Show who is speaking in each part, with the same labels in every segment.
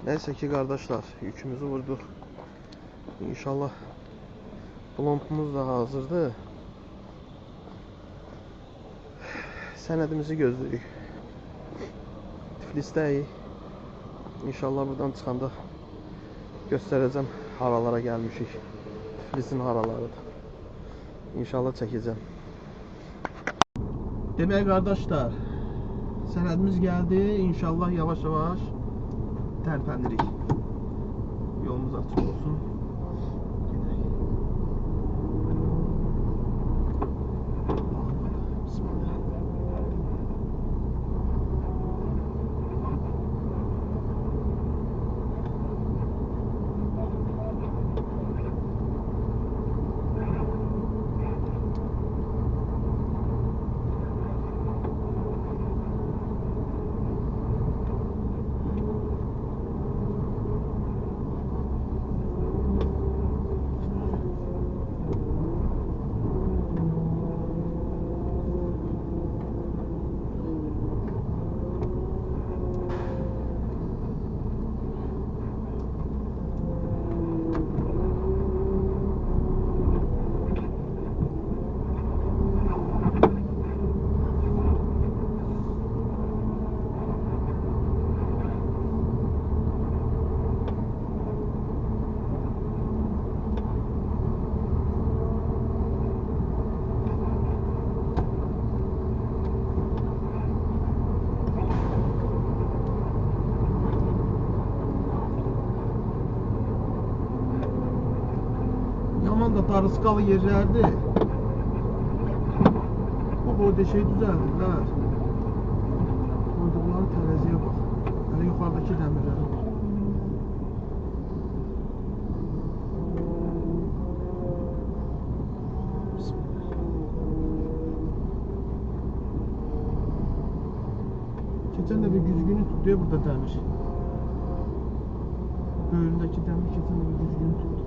Speaker 1: Neyse ki kardeşler, yükümüzü vurduk. İnşallah blompumuz da hazırdır. Sənədimizi gözləyirik. Tiflisdəyik. İnşallah buradan çıxanda göstərəcəm haralara gəlmişik. Tiflisin haralarıdır. İnşallah çəkəcəm. Demək qardaşlar, sənədimiz gəldi. İnşallah yavaş-yavaş tərpənirik. Yolumuz açıq olsun. Yaman da darıskalı yerlerdi. Bak orada şey düzeldiler. Koydukları teraziye bak. Yani yukarıdaki demirlere bak. Geçen de bir güzgünü tutuyor burada demir. Böyündeki demir geçen de bir güzgünü tuttu.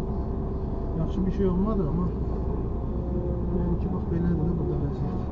Speaker 1: Yaxşı bir şey olmadı ama benimki bak belədir də burada vəziyyət.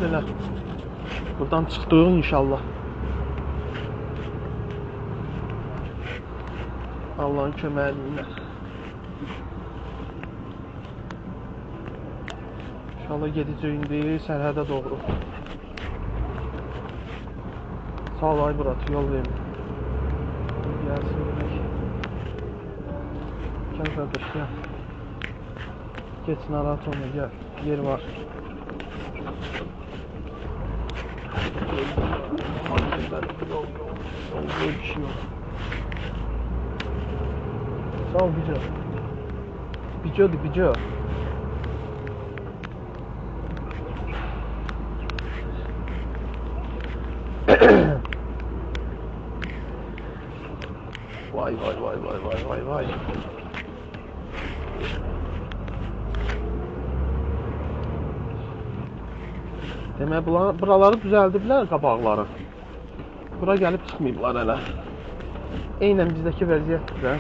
Speaker 1: elə buradan çıxdıq inşallah. Allahın köməkliyi. İnşallah gedəcək indi sərhədə doğru. Sağ ol ay Murat, yol verin. Gəlsin demək. Gəl qardaş, gəl. Geç, narahat olma, gəl. Yer var. Yol bir şey yok. Sağ ol Bico. Bico'du Bico. Vay vay vay vay vay vay vay. Demək buraları düzəldiblər, qabaqları. Bura gəlib çıxmayıblar hələ. Eynən bizdəki vəziyyətdir də.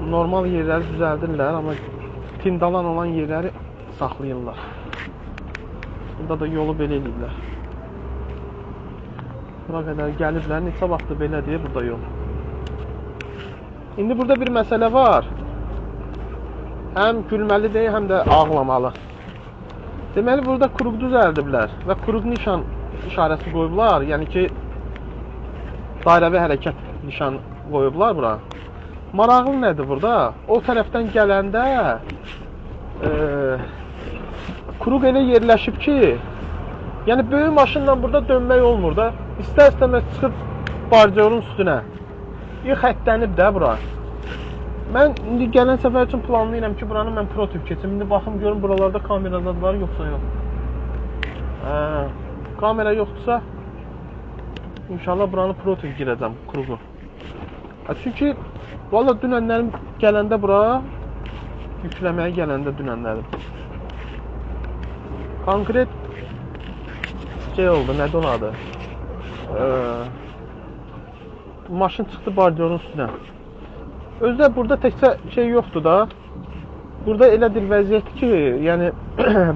Speaker 1: Normal yerləri düzəldirlər, amma tindalan olan yerləri saxlayırlar. Burada da yolu belə eləyirlər. Bura qədər gəliblər, neçə vaxtdır belə deyə burada yol. İndi burada bir məsələ var. Həm gülməlidir, həm də ağlamalı. Deməli, burada kuruq düzəldiblər və kuruq nişan işarəsi qoyublar. Yəni ki, dairəvi hərəkət nişan qoyublar bura. Maraqlı nədir burada? O tərəfdən gələndə kuruq elə yerləşib ki, yəni böyük maşınla burada dönmək olmur da. İstər-istəməz çıxıb barcorun üstünə. Bir xəttənib də bura. Mən indi gələn səfər üçün planlayıram ki, buranı mən prototip keçim. İndi baxım görüm buralarda kameralar var yoxsa yox. Kamera yoxdursa inşallah buranı prototip girəcəm, kuruğu. Çünki valla dünənlərim gələndə bura yükləməyə gələndə dünənlərim konkret şey oldu, nədir onun adı? Maşın çıxdı barcorun üstünə. Özdə burada təkcə şey yoxdur da. Burada elə bir vəziyyətdir ki, yəni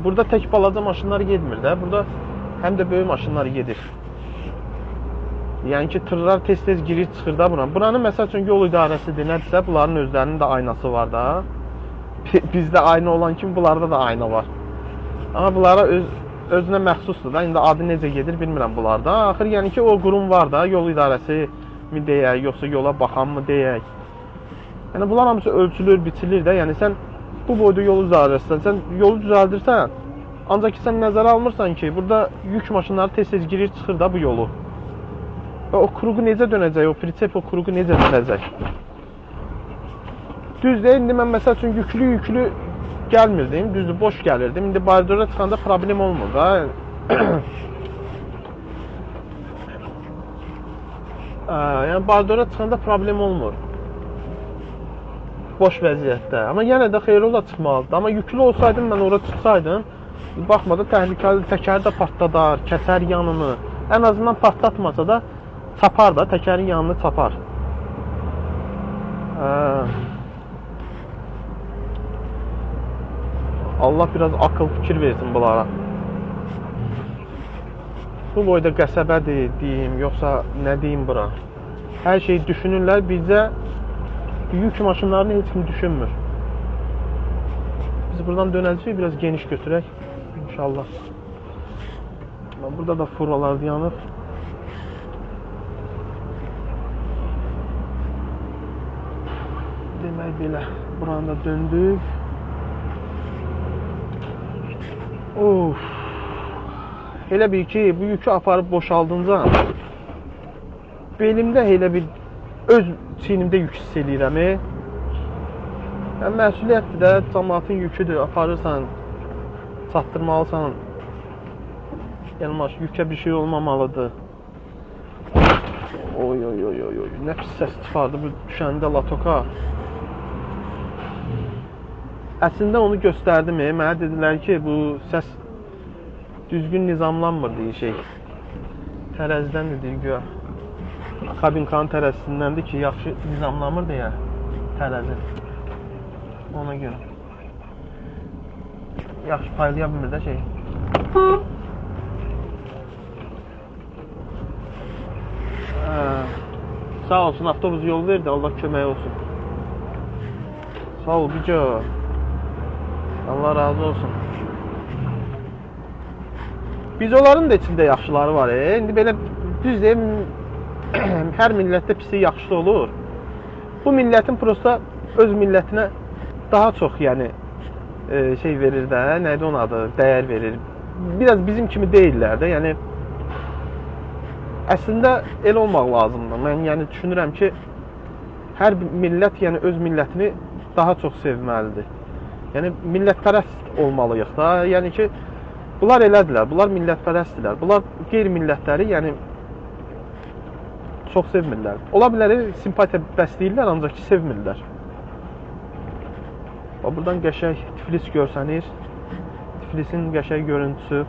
Speaker 1: burada tək balaca maşınlar getmir də. Burada həm də böyük maşınlar gedir. Yəni ki, tırlar tez-tez girir, çıxır da bura. Buranın məsəl üçün yol idarəsidir, nədirsə, bunların özlərinin də aynası var da. Bizdə ayna olan kimi bunlarda da ayna var. Amma bunlara özünə məxsusdur da. İndi adı necə gedir bilmirəm bunlarda. Axır yəni ki, o qurum var da, yol idarəsi mi deyək, yoxsa yola baxan mı deyək. Yəni bunlar hamısı ölçülür, biçilir də. Yəni sən bu boyda yolu düzəldirsən, sən yolu düzəldirsən, ancaq ki sən nəzərə almırsan ki, burada yük maşınları tez-tez girir, çıxır da bu yolu. Və o kuruğu necə dönəcək, o pritsep o kuruğu necə dönəcək? Düzdür, indi mən məsəl üçün yüklü gəlmirdim, düzdür, boş gəlirdim. İndi bariyora çıxanda problem olmur da. Yəni bariyora çıxanda problem olmur. Boş vəziyyətdə. Amma yenə də xeyirli ola çıxmalıdır. Amma yüklü olsaydım, mən ora çıxsaydım, baxmada təhlükəli, təkəri də partladar, kəsər yanını. Ən azından partlatmasa da çapar da, təkərin yanını çapar. Allah biraz akıl fikir versin bunlara. Bu boyda qəsəbədir deyim, yoxsa nə deyim bura? Hər şeyi düşünürlər, bizə yük maşınlarını heç kim düşünmür. Biz buradan dönəcəyik, biraz geniş götürək. İnşallah. Burada da furalar yanıb. Demək belə, buranı da döndük. Of. Elə bil ki, bu yükü aparıb boşaldınca belimdə elə bir öz çiynimdə yük hiss eləyirəm. Yəni, məsuliyyətdir də, cəmaatın yüküdür, aparırsan, çatdırmalısan. Yəni, yükə bir şey olmamalıdır. Oy, oy, oy, oy, oy, nə pis səs çıxardı bu düşəndə latoka. Əslində onu göstərdim, mənə dedilər ki, bu səs düzgün nizamlanmır deyə şey. Tərəzidən dedik güya. Kabinkanın tərəzisindəndir ki, yaxşı nizamlanmır deyə tərəzi. Ona görə. yaxşı paylaya bilmir də şey. Sağ olsun, avtobus yol verdi, Allah kömək olsun. Sağ ol Bico. Allah razı olsun. Bicoların da içində yaxşıları var. İndi belə düz deyim, hər millətdə pisi yaxşısı olur. Bu millətin prosta öz millətinə daha çox yəni şey verir də, nədir onun adı, dəyər verir. Biraz bizim kimi deyirlər də, yəni əslində elə olmaq lazımdır. Mən yəni düşünürəm ki, hər millət yəni öz millətini daha çox sevməlidir. Yəni millətpərəst olmalıyıq da. Yəni ki, bunlar elədilər, bunlar millətpərəstdirlər. Bunlar qeyri-millətləri yəni çox sevmirlər. Ola bilər, simpatiya bəsləyirlər, ancaq ki, sevmirlər. Buradan qəşəng Tiflis görsəniz, Tiflisin qəşəng görüntüsü.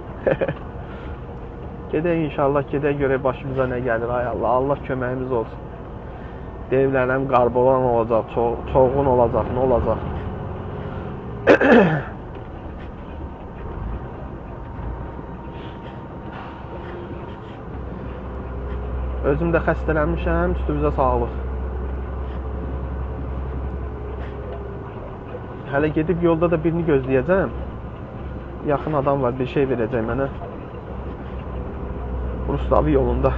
Speaker 1: Gedək inşallah, gedək görək başımıza nə gəlir. Ay Allah, Allah köməyimiz olsun. Devlənəm qarbolan olacaq, çoğun olacaq, nə olacaq? Özüm də xəstələnmişəm, üstümüzə sağlıq. Hələ gedib yolda da birini gözləyəcəm. Yaxın adam var, bir şey verəcək mənə. Ruslavi yolunda.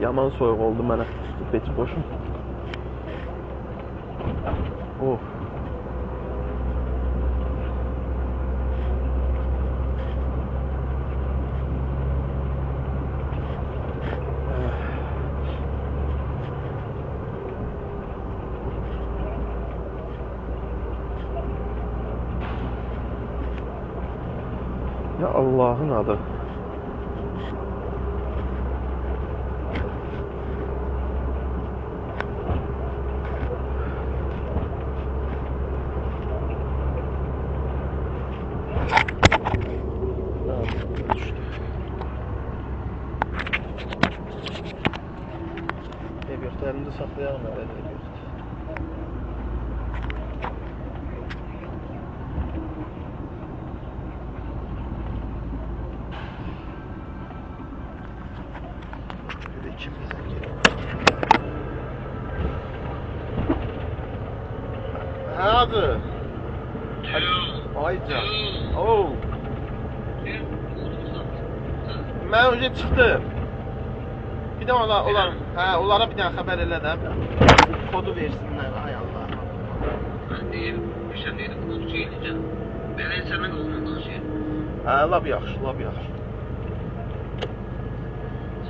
Speaker 1: Yaman soyuq oldu mənə. Peki boşum. Of. Ya Allah'ın adı. Ev saklayalım herhalde. Hadi. Ayca. Oh. Ben önce çıktım. Bir de onlara bir tane haber elə də. Kodu versinlər. Ay Allah.
Speaker 2: Ben deyim, bir şey deyim, kodu çeyleyeceğim. Ben senden olmam danışayım.
Speaker 1: Lab yaxşı, lab yaxşı.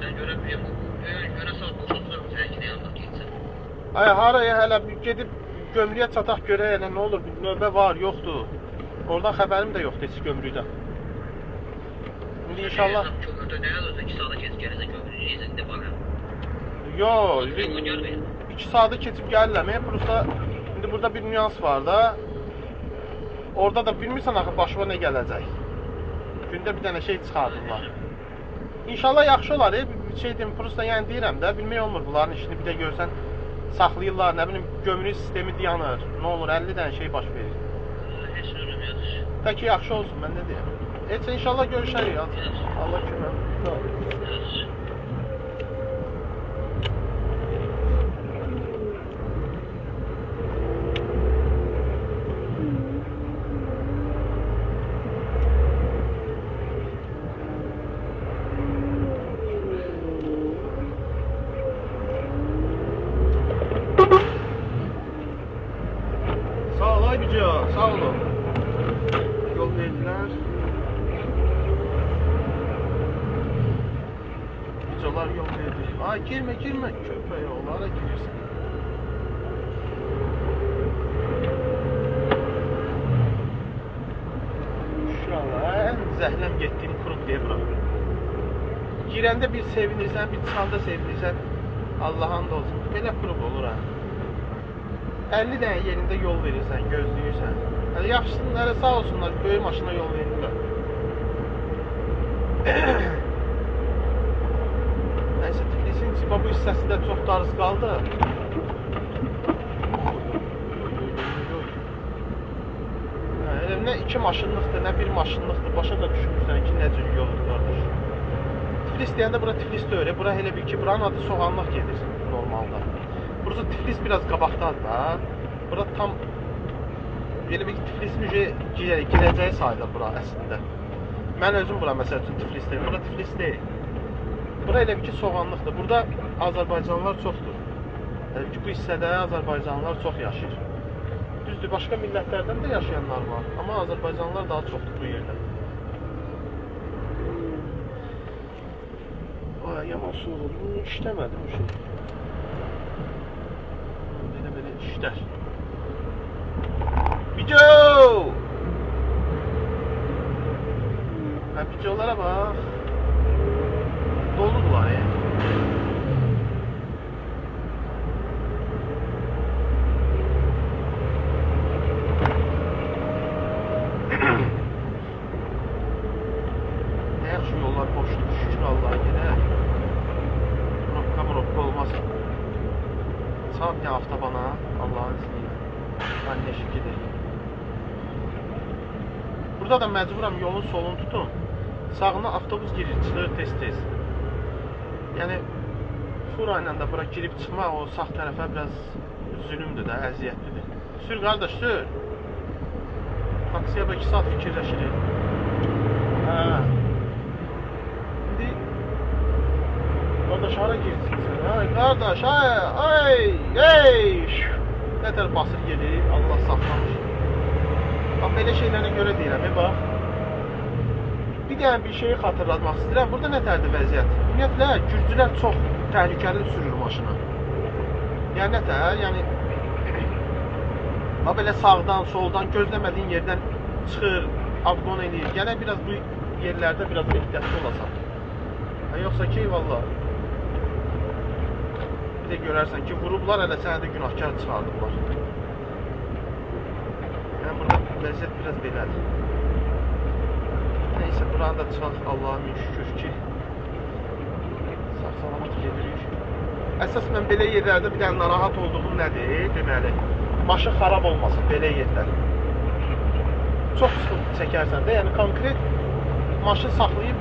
Speaker 2: Sen göremiyorum. Göre sağ boşaltırım seninkine yanında geçsin.
Speaker 1: Ay haraya hələ gedib gömrüyə çataq görək elə nə olur, növbə var, yoxdur. Oradan xəbərim də yoxdur heç gömrüdən. İndi inşallah...
Speaker 2: Çok ötədə olursa 2 saata keçib gəlirsə gömrüyü izində bakın.
Speaker 1: Yox, 2 saata keçib gəlirəm. Prosta indi burada bir nüans var da. Orada da bilmirsən axı başıma nə gələcək. Gündə bir dənə şey çıxardırlar. İnşallah yaxşı olar. Bir şey deyim, prosta yəni deyirəm də, bilmək olmur bunların işini bir də görsən saxlayırlar, nə bilim gömrük sistemi dayanır. Nə olur 50 dənə şey baş verir.
Speaker 2: Heç nə olmuyor.
Speaker 1: Tək yaxşı olsun, mən nə deyim. Heç inşallah görüşərik. Allah kömək. Sağ ol Aybica, sağ olun. Yol verdiler. Bicalar yol verdi. Ay girme, köpeğe onlara girersin. Şu an en zəhləm getdiyim kurut diye bırak. Girəndə bir sevinirsən, bir çıxanda sevinirsən. Allah'ın da olsun. Belə kurut olur ha. 50 dənə yerində yol verirsən, gözləyirsən. Yəni yaxşısınlar, sağ olsunlar, böyük maşına yol verirlər. Nəysə, Tiflisin bu hissəsi də çox darız qaldı. 2 maşınlıqdır, nə 1 maşınlıqdır. Başa da düşmürsən ki, nə cür yoldur qardaş. Tiflis deyəndə bura Tiflis deyil. Bura elə bil ki, buranın adı Soğanlıq gedir normalda. Burası Tiflis biraz qabaqdadır da. Bura tam elə bil ki, Tiflis girəcəyi sayılır bura əslində. Mən özüm bura məsəl üçün Tiflisdəyim. Bura Tiflis deyil. Bura elə bil ki, Soğanlıqdır. Burada Azərbaycanlılar çoxdur. Elə bil ki, bu hissədə Azərbaycanlılar çox yaşayır. Düzdür, başqa millətlərdən də yaşayanlar var. Amma Azərbaycanlılar daha çoxdur bu yerdə. Ay, yaman soğuk oldu. Bunu işləmədi bu şey. Belə işlər. Video! Videolara bax. Doludular ya. Ne yaxşı yollar boşdur, şükür Allah'a gedək. Murokka olmaz. Sağ bir avtobana, Allah'ın izniyle. Ben neşik gidelim. Burada da məcburam yolun solunu tutun. Sağına avtobus girir, çıxır tez-tez. Yəni fura ilə də bura girib çıxmaq o sağ tərəfə biraz zülümdür də, əziyyətlidir. Sür qardaş, sür. Taksiyə 2 saat fikirləşirik. Hə. İndi qardaş hara girsin sən? Ay qardaş, ay. Nətər basır gedir, Allah saxlamış. Bax belə şeylərə görə deyirəm, bax. Bir dənə bir şeyi xatırlatmaq istəyirəm. Burada nətərdir vəziyyət? Ümumiyyətlə, gürcülər çox təhlükəli sürür maşını. Yəni nətər? Yəni belə sağdan, soldan, gözləmədiyin yerdən çıxır, abqon eləyir. Gələk biraz bu yerlərdə biraz ehtiyatlı olasan. Yoxsa ki, valla bir də görərsən ki, vurublar, hələ sənə də günahkar çıxardıblar. Yəni burada vəziyyət biraz belədir. Neyse, buranı da çıxaq, Allah'a min şükür ki sağ-salamat gedirik. Əsas mən belə yerlərdə bir dənə narahat olduğum nədir? Deməli, maşın xarab olmasın belə yerlər. Çox sıxıntı çəkərsən də, yəni konkret maşın saxlayıb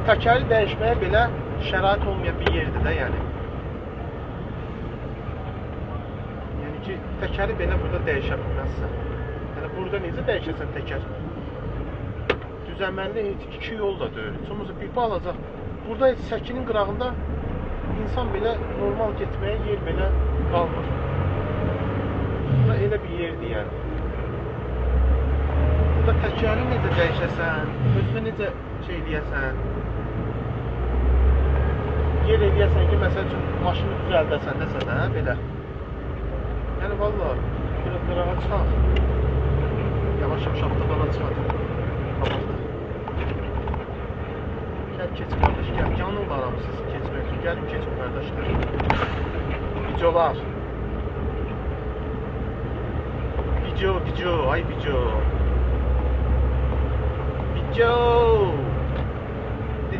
Speaker 1: təkəri dəyişməyə belə şərait olmayan bir yerdir də, yəni. Yəni ki, təkəri belə burada dəyişə bilməzsən. Yəni burada necə dəyişəsən təkər? Düzəməlli heç 2 yol da deyil. Çoxumuzda bir balaca. Burada heç səkinin qırağında insan belə normal getməyə yer belə qalmır. Burada elə bir yerdir yəni. Burada təkəri necə dəyişəsən, özünə necə şey eləyəsən, yer eləyəsən ki, məsəl üçün maşını düzəldəsən desə də, belə. Yəni valla, biraz qırağa çıxaq. Yavaş-yavaş avtobana çıxaq. Gəl keçin qardaş, gəl. Yanırlar siz keçmək üçün. Gəlin keçin qardaşlar. Videolar. Video, ay video.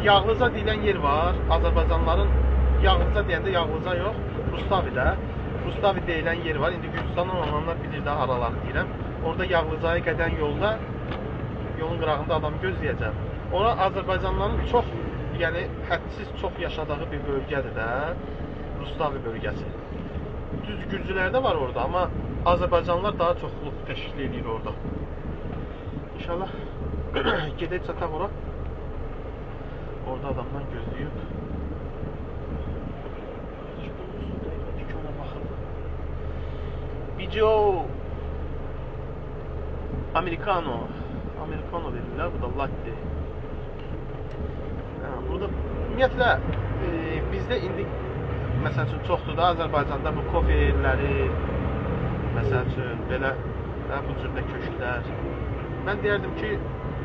Speaker 1: Yağlıca deyilən yer var. Azərbaycanlıların Yağlıca deyəndə Yağlıca yox, Rustavidə. Rustavi deyilən yer var. İndi Gürcistandan olanlar bilir də araları deyirəm. Orada Yağlıcaya gedən yolda yolun qırağında adam gözləyəcəm. Ora Azərbaycanlıların çox, yəni hədsiz çox yaşadığı bir bölgədir də, Rustavi bölgəsi. Düz gürcülərdə var orada, amma Azərbaycanlılar daha çoxluq təşkil edir orada. İnşallah gedək çataq ora. Orada adamdan gözləyib. Video Americano verirlər, bu da latte. Burada ümumiyyətlə bizdə indi məsəl üçün çoxdur da Azərbaycanda bu kofe yerləri, məsəl üçün belə bu cürdə köşklər. Mən deyərdim ki,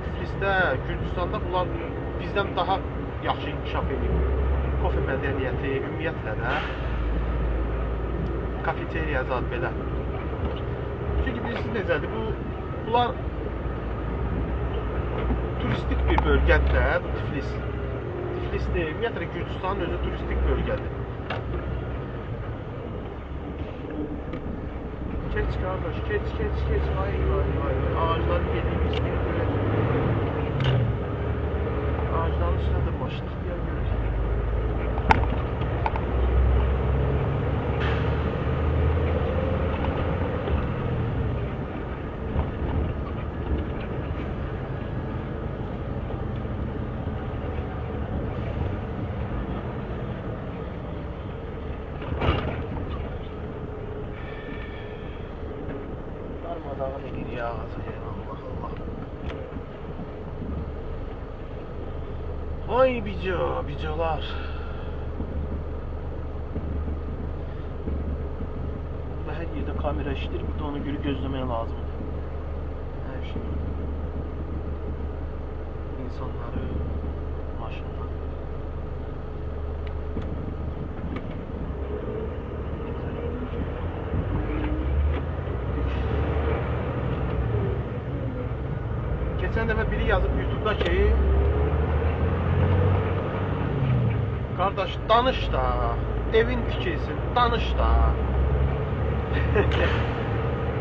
Speaker 1: Tiflisdə, Gürcüstanda bunlar bizdən daha yaxşı inkişaf edib. Kofe mədəniyyəti, ümumiyyətlə də kafeteriya zad belə. Çünki bilirsiniz necədir, bunlar turistik bir bölgədir də, bu Tiflis. Tiflisdir, ümumiyyətlə Gürcüstanın özü turistik bölgədir. Geç kardeş, geç. Vay. Ağaçların yediğimiz bir göre. Ağaçların üstüne de başlık diye göre. Darmadağın edir ya ağzı. Allah. Ay bicalar. Burada her yerde kamera işidir. Bir de ona göre gözlemeye lazım. Her şey. İnsanları, maşınları. Geçen defa biri yazıp YouTube'da ki kardeş danış da evin tikilsin, danış da.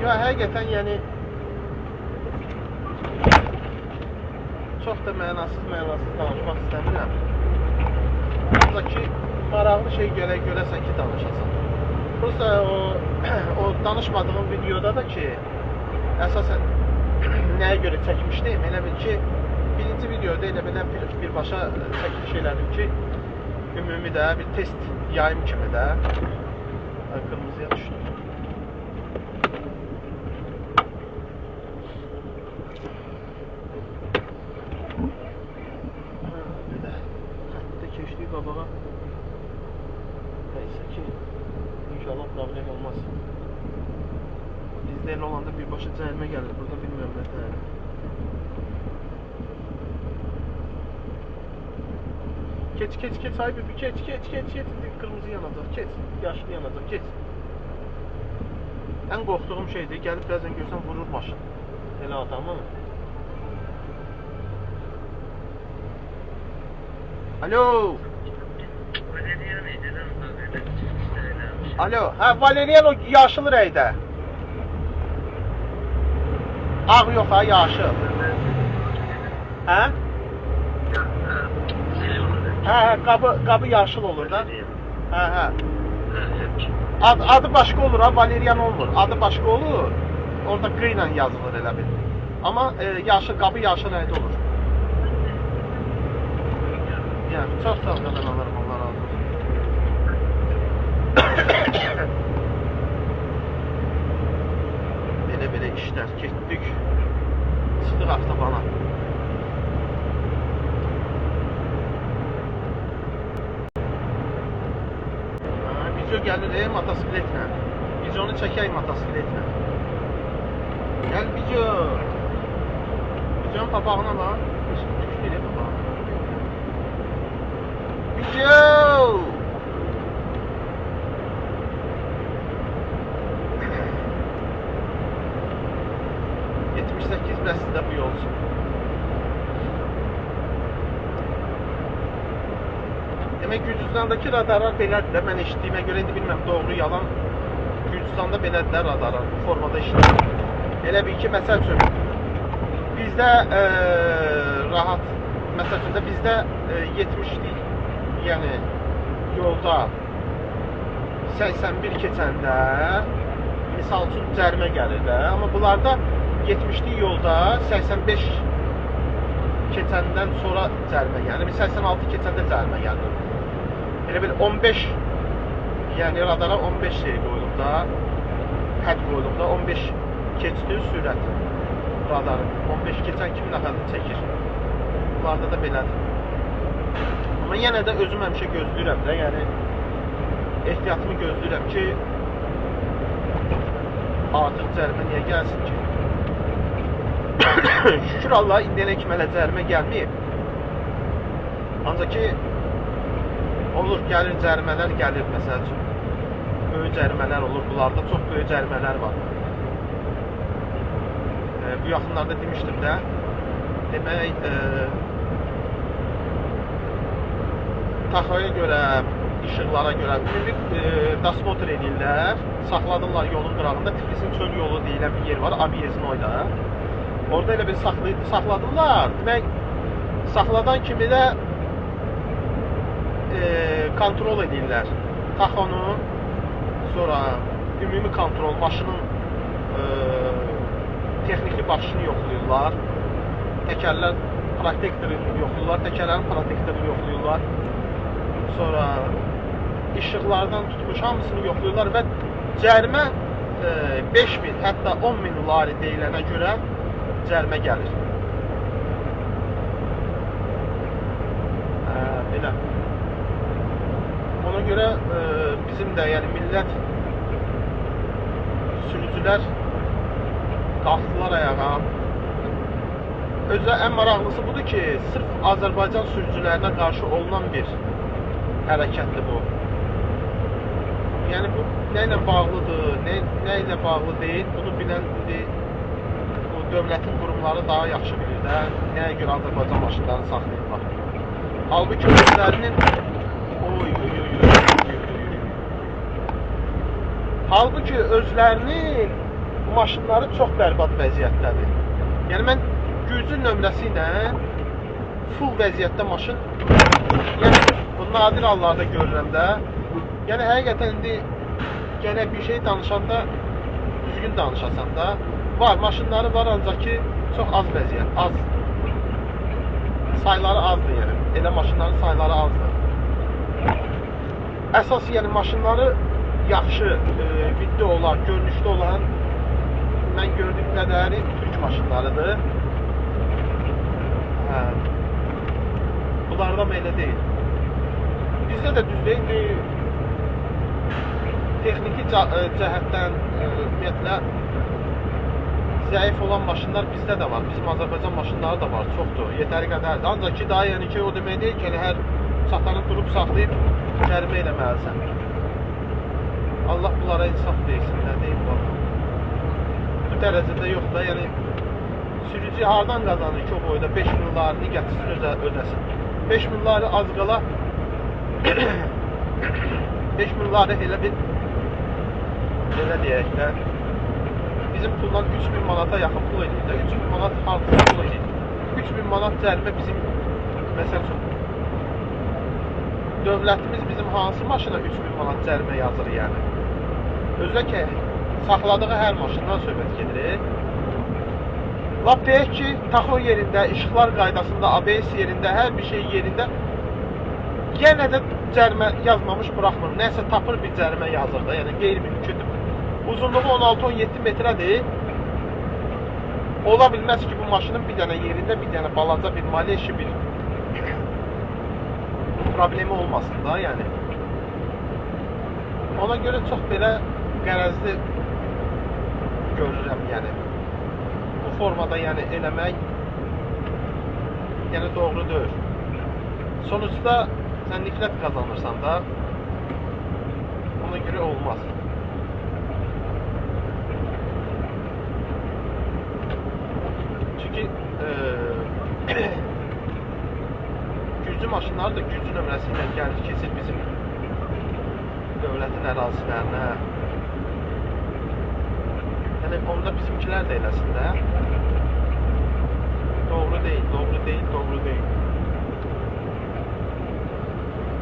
Speaker 1: Ya həqiqətən yəni çox da mənasız danışmaq istəmirəm. Ancaq ki maraqlı şey gərək görəsən ki danışasan. Prosta o danışmadığım videoda da ki əsasən nəyə görə çəkmişdim? Elə bil ki birinci videoda elə belə birbaşa çəkiliş elədim ki ümumi də bir test yayım kimi də qırmızıya düşdü. Bir də xəttdə keçdik qabağa. Neyse ki inşallah problem olmaz. Bizdə elə olanda birbaşa cəhilmə gəlir. Burada bilmirəm nə təhər. Geç ay bebi geç. Kırmızı yanacaq, geç. Yaşlı yanacaq, geç. Ən qorxduğum şeydir, gəlib bəzən görsən vurur maşın. Elə adamı. Alo. Alo, hə Valerian o yaşıl rəydə. Ağ yox ha, yaşıl. Hə? Hə, qabı yaşıl olur da. Hə. Adı başqa olur ha, Valerian olmur. Adı başqa olur. Orada qı ilə yazılır elə bil. Amma qabı yaşıl rəydə olur. Yəni çox sağ olun alırım, Allah razı olsun. Belə işlər getdik. Çıxdıq avtobana. Video gəlir motosikletlə. Videonu çəkək motosikletlə. Gəl video. Videonun papağına bax. Düşdü elə papağına. Video! 78 bəsdə bu yolsun. Demək Gürcüstandakı radarlar belədir də. Mən eşitdiyimə görə indi bilməm doğru yalan. Gürcüstanda belədir də radarlar bu formada işləyir. Elə bil ki məsəl üçün bizdə rahat, məsəl üçün də bizdə 70'lik yəni yolda 81 keçəndə misal üçün cərimə gəlir də. Amma bunlarda 70'lik yolda 85 keçəndən sonra cərimə gəlir. 86 keçəndə cərimə gəlir. Elə bil 15 yəni radara 15 şey qoyulub da, hədd qoyulub da 15 keçdi sürət radarı. 15 keçən kimi nəfərini çəkir. Bunlarda da belədir. Amma yenə də özüm həmişə gözləyirəm də, yəni ehtiyatımı gözləyirəm ki artıq cərimə niyə gəlsin ki? Şükür Allah, indiyənə kimi hələ cərimə gəlməyib. Ancaq ki olur, gəlir cərimələr gəlir, məsəl üçün böyük cərimələr olur, bunlarda çox böyük cərimələr var. Bu yaxınlarda demişdim də, demək taxaya görə, işıqlara görə ümumi dasmotr edirlər, saxladırlar yolun qırağında. Tiflisin çöl yolu deyilən bir yer var, Abyeznoyda. Orada elə bir saxladırlar. Demək, saxladan kimi də kontrol edirlər. Taxonu, sonra ümumi kontrol, maşının texniki başını yoxlayırlar. Təkərlər protektorini yoxlayırlar, təkərlərin protektorini yoxlayırlar. Sonra işıqlardan tutmuş hamısını yoxlayırlar və cərimə 5.000, hətta 10.000 lari deyilənə görə cərimə gəlir. Belə. Ona görə bizim də, yəni millət sürücülər qalxdılar ayağa. Özü ən maraqlısı budur ki, sırf Azərbaycan sürücülərinə qarşı olunan bir hərəkətdir bu. Yəni bu nə ilə bağlıdır, nə ilə bağlı deyil, bunu bilən indi bu dövlətin qurumları daha yaxşı bilir də, nəyə görə Azərbaycan maşınlarını saxlayırlar. Halbuki özlərinin halbuki özlərinin maşınları çox bərbad vəziyyətdədir. Yəni mən gücü nömrəsi ilə full vəziyyətdə maşın, yəni bu nadir hallarda görürəm də. Yəni həqiqətən indi gənə bir şey danışanda düzgün danışasan da. Var, maşınları var, ancaq ki çox az vəziyyət, az. Sayları azdır yəni. Elə maşınların sayları azdır. Əsas yəni maşınları yaxşı, vidli olan, görünüşlü olan, mən gördüyüm qədəri Türk maşınlarıdır. Bunlarda elə deyil. Bizdə də düz deyil, texniki cəhətdən ümumiyyətlə zəif olan maşınlar bizdə də var. Bizim Azərbaycan maşınları da var, çoxdur, yetəri qədərdir. Ancaq ki, daha yəni ki, o demək deyil ki, hər satanı durub saxlayıb cərimə eləməlisən. Allah bunlara insaf versin, nə deyim bu? Bu dərəcədə yox da, yəni sürücü hardan qazanır ki, o boyda 5.000 larini gətirsin, ödəsin. 5.000 lari az qala 5.000 lari elə bir, elə deyək də, bizim puldan 3.000 manata yaxın pul edir də, 3.000 manat harcı pul edir. 3.000 manat cərimə bizim, məsəl üçün, dövlətimiz bizim hansı maşına 3.000 manat cərimə yazır yəni? Özdə ki, saxladığı hər maşından söhbət gedir. Lap deyək ki, taxo yerində, işıqlar qaydasında, ABS yerində, hər bir şey yerində yenə də cərimə yazmamış buraxmır. Nəsə tapır bir cərimə yazır da, yəni qeyri-mümkündür. Uzunluğu 16-17 metrədir. Ola bilməz ki, bu maşının bir dənə yerində, bir dənə balaca bir maliyyə bir problemi olmasın da, yəni. Ona görə çox belə qərəzli görürəm, yəni. Bu formada, yəni, eləmək, yəni, doğru deyil. Sonuçda, sən nifrət qazanırsan da, ona görə olmaz. Çünki güclü maşınlar da güclü nömrəsi ilə gəlir, keçir bizim dövlətin ərazilərinə. Yəni, onda bizimkilər də eləsin də. Doğru deyil, doğru deyil, doğru deyil.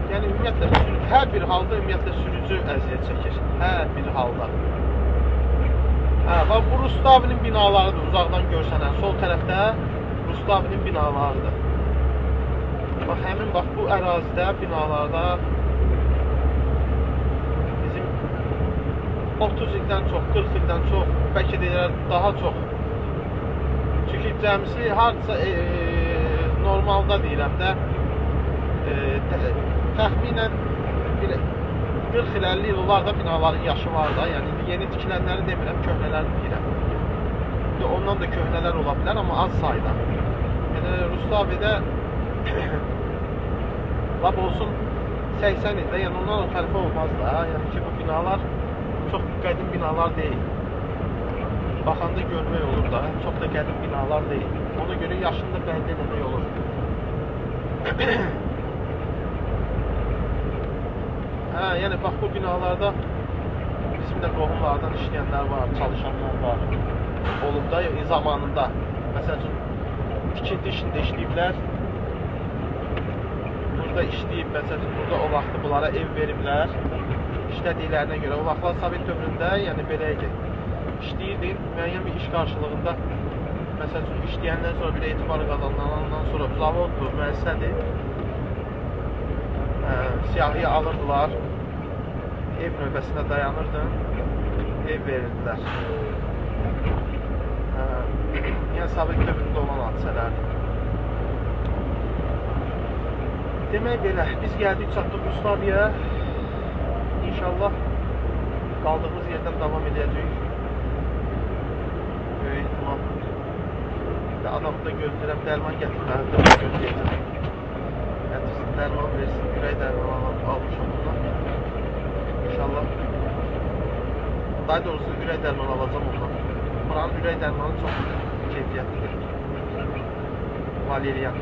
Speaker 1: Yəni, ümumiyyətlə, hər bir halda ümumiyyətlə sürücü əziyyət çəkir. Hər bir halda. Bax, bu Rustavinin binalarıdır, uzaqdan görsənən. Sol tərəfdə Rustavinin binalarıdır. Bax, həmin bax, bu ərazidə, binalarda bizim 30 ildən çox, 40 ildən çox, bəlkə deyirlər, daha çox. Çünki cəmisi hardasa normalda deyirəm də, təxminən 40-50 il olar da binaların yaşı var da, yəni yeni tikilənləri demirəm, köhnələri deyirəm. Ondan da köhnələr ola bilər, amma az sayda. Yəni Rustavidə lap olsun 80 ildə, yəni ondan o tərəfə olmaz da. Yəni ki, bu binalar çox qədim binalar deyil. Baxanda görmək olur da, çox da qədim binalar deyil. Ona görə yaşında bəlli eləmək olur. Hə, yəni bax bu binalarda bizim də qohumlardan işləyənlər var, çalışanlar var. Olub da zamanında. Məsəl üçün tikinti işində işləyiblər. Burada işləyib, məsəl üçün burada o vaxtı bunlara ev veriblər. İşlədiklərinə görə. O vaxtlar Sovet dövründə, yəni belə idi. İşləyirdin, müəyyən bir iş qarşılığında məsəl üçün işləyəndən sonra bir etibar qazanılandan sonra zavoddur, müəssisədir. Siyahıya alırdılar. Ev növbəsində dayanırdın. Ev verirdilər. Yəni Sovet dövründə olan hadisələrdir. Demək belə, biz gəldik, çatdıq Ruslaviyə. İnşallah qaldığımız yerdən davam edəcəyik. Böyük ehtimal. Adamı da gözləyirəm, dərman gətirməlidir, gözləyəcəm. Gətirsin, dərman versin, ürək dərmanı almışam bundan. İnşallah. Daha doğrusu ürək dərmanı alacam ondan. Buranın ürək dərmanı çox keyfiyyətlidir. Valeriyan.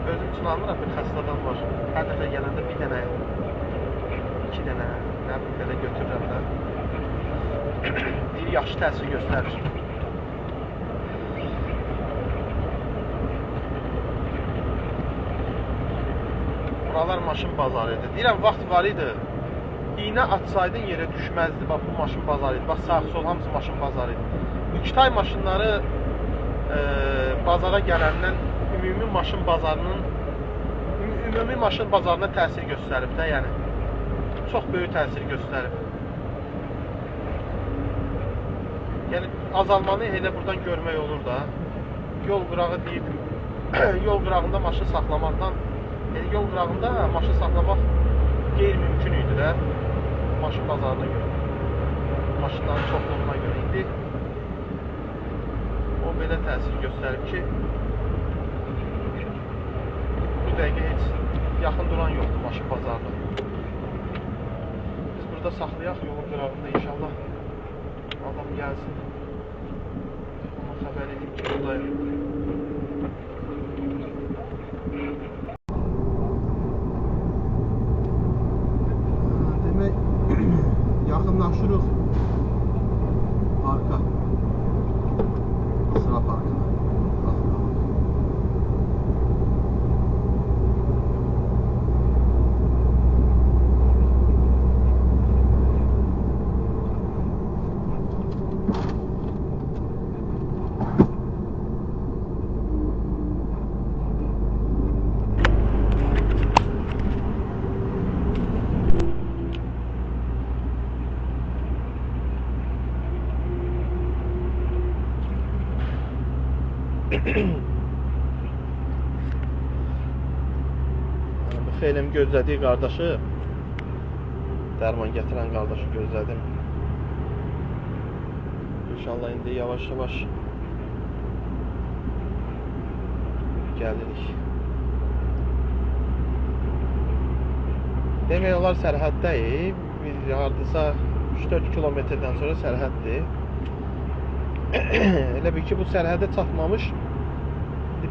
Speaker 1: Özüm üçün almıram, bir xəstədən var. Hər dəfə gələndə bir dənə, 2 dənə, nə bilim, belə götürürəm də. Bir yaxşı təsir göstərir. Buralar maşın bazarı idi. Deyirəm, vaxt var idi. İğnə atsaydın yerə düşməzdi. Bax, bu maşın bazarı idi. Bax, sağ sol hamısı maşın bazarı idi. Yüktay maşınları bazara gələndən ümumi maşın bazarına təsir göstərib də, yəni. Çox böyük təsir göstərib. Yəni, azalmanı elə buradan görmək olur da. Yol qırağı deyib, yol qırağında maşın saxlamaqdan, yəni yol qırağında maşın saxlamaq qeyri-mümkün idi də. Maşın bazarına görə. Maşınların çoxluğuna görə idi. O belə təsir göstərib ki, bu dəqiqə heç yaxın duran yoxdur maşın bazarında. Biz burada saxlayaq yolun qırağında inşallah. Adam gəlsin. Ona xəbər edeyim ki, buradayım. Demək, yaxınlaşırıq parka. Sıra parkına. Xeyləm gözlədiyi qardaşı, dərman gətirən qardaşı gözlədim. İnşallah indi yavaş-yavaş gəlirik. Demək olar sərhəddəyik. Biz hardasa 3-4 kilometrdən sonra sərhəddir. Elə bil ki, bu sərhədə çatmamış,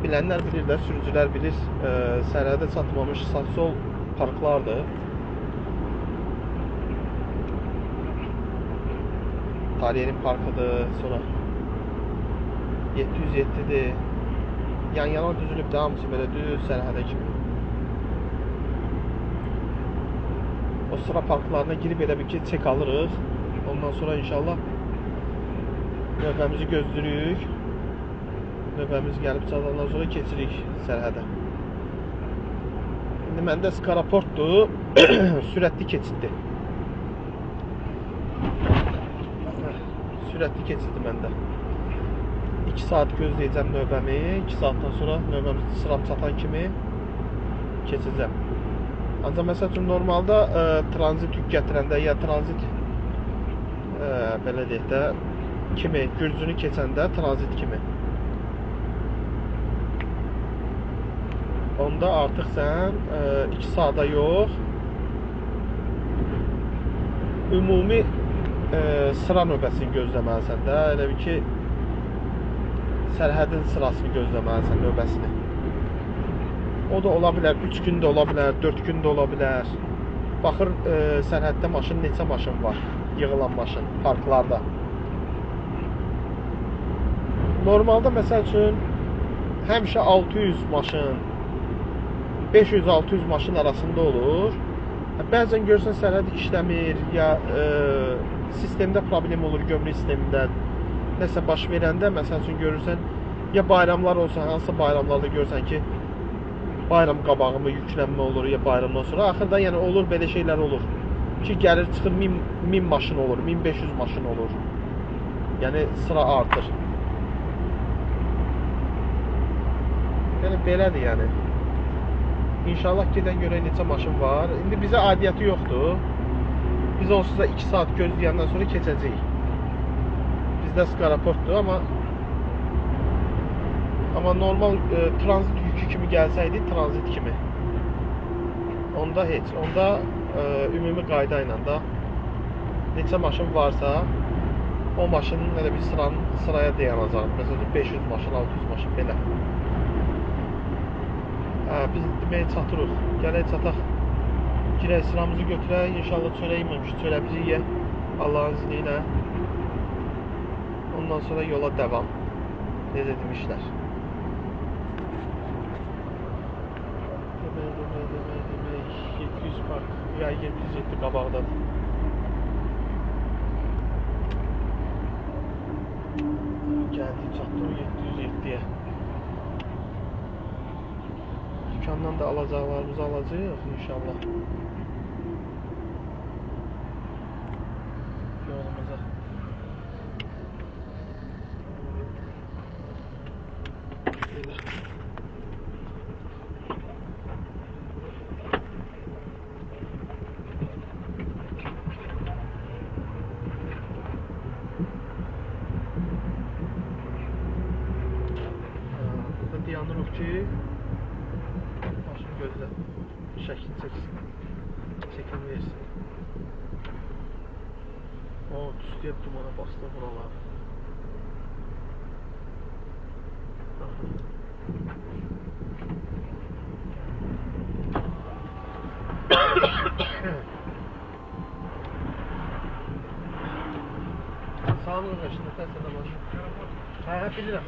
Speaker 1: bilənlər bilir də, sürücülər bilir, sərhədə çatmamış sağ-sol parklardır. Tariyerin parkıdır, sonra 707'dir. Yan-yana düzülüb də hamısı belə düz sərhədə kimi. O sıra parklarına girib elə bir ki, çek alırıq. Ondan sonra inşallah növbəmizi gözləyirik. Növbəmiz gəlib çatandan sonra keçirik sərhədə. İndi məndə Skaraportdur, sürətli keçiddir. Sürətli keçiddir məndə. 2 saat gözləyəcəm növbəmi, 2 saatdan sonra növbəmiz sıram çatan kimi keçəcəm. Ancaq məsəl üçün normalda tranzit yük gətirəndə ya tranzit belə deyək də kimi, Gürcünü keçəndə tranzit kimi. Onda artıq sən 2 saata yox, ümumi sıra növbəsini gözləməlisən də, elə bir ki, sərhədin sırasını gözləməlisən, növbəsini. O da ola bilər, 3 gün də ola bilər, 4 gün də ola bilər. Baxır sərhəddə maşın neçə maşın var, yığılan maşın parklarda. Normalda məsəl üçün həmişə 600 maşın 500-600 maşın arasında olur. Bəzən görsən sərhəd işləmir ya sistemdə problem olur, gömrük sistemində nəsə baş verəndə, məsəl üçün görürsən ya bayramlar olsa, hansısa bayramlarda görsən ki bayram qabağımı yüklənmə olur ya bayramdan sonra. Axırda yəni olur, belə şeylər olur ki gəlir çıxır 1000 maşın olur, 1500 maşın olur. Yəni sıra artır. Yəni belədir yəni. İnşallah gedən görək neçə maşın var. İndi bizə aidiyyəti yoxdur. Biz onsuz da 2 saat gözləyəndən sonra keçəcəyik. Bizdə skaraportdur, amma normal tranzit yükü kimi gəlsəydi, tranzit kimi. Onda heç. Onda ümumi qayda ilə də neçə maşın varsa, o maşının elə bir sıraya dayanacaq. Məsələn 500 maşın, 600 maşın belə. Biz deməyə çatırıq. Gələk çataq. Girək sıramızı götürək. İnşallah çörək yeməmişik. Çörəyimizi yeyək. Allahın izni ilə. Ondan sonra yola devam. Necə demişlər. Demək. 700 park. Ya 707 qabaqdadır. Gəldik, çatdıq 707-yə. Dükkandan da alacaqlarımızı alacağıq inşallah. Yolumuza. Burada dayanırıq ki maşını gözlə, şəkil çəksin, çəkin versin. O, tüstüyə dumana bastı buralar. Sağ olun, şimdi təsirdə maşın. Hə, bilirəm.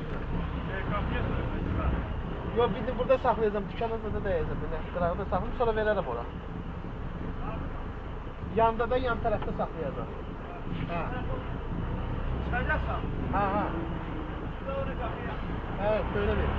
Speaker 1: Yox, bir de burada saxlayacağım, dükkanda da dəyəcəm. Qırağda saxlayım, sonra verərəm ora. Yanda da yan tərəfdə saxlayacağım. Hə.
Speaker 3: Çıxacaqsan?
Speaker 1: Hə.
Speaker 3: Doğru qapıya.
Speaker 1: Evet, böyle bir.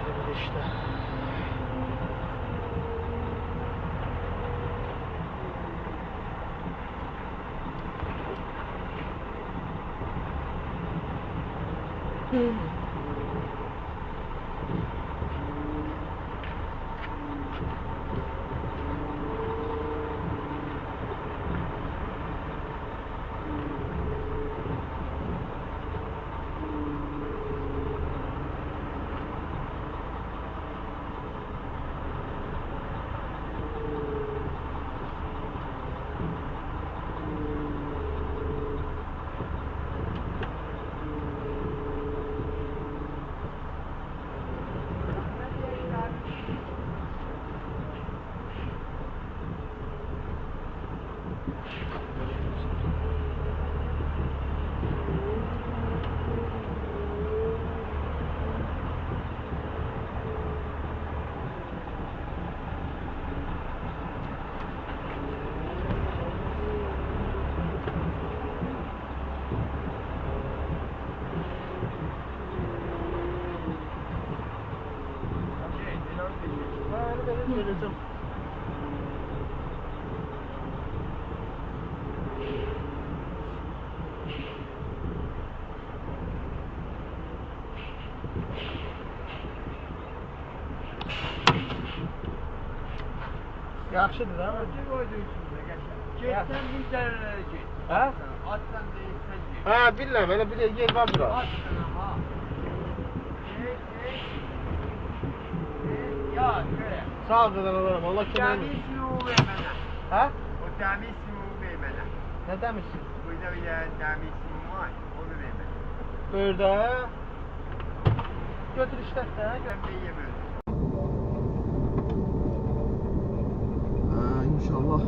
Speaker 1: Böyle işte. Söyleyeceğim. Yaxşıdır da.
Speaker 3: Getsən bir dərələrə get.
Speaker 1: Hə?
Speaker 3: Atsan deyirsən get.
Speaker 1: Hə, bilirəm, elə bir yer var bura.
Speaker 3: Atsan ha. Ya şöyle.
Speaker 1: Sağ ol Qadan alaram. Allah köməyin
Speaker 3: Cami
Speaker 1: olsun.
Speaker 3: ismi ver bana.
Speaker 1: Hə?
Speaker 3: O cami ismi ver bana.
Speaker 1: Nə demişsin?
Speaker 3: Burada bir tane cami ismi var. Onu ver bana.
Speaker 1: Burada. Götür işlət də.
Speaker 3: Ben de yiyemiyorum.
Speaker 1: Ha, inşallah.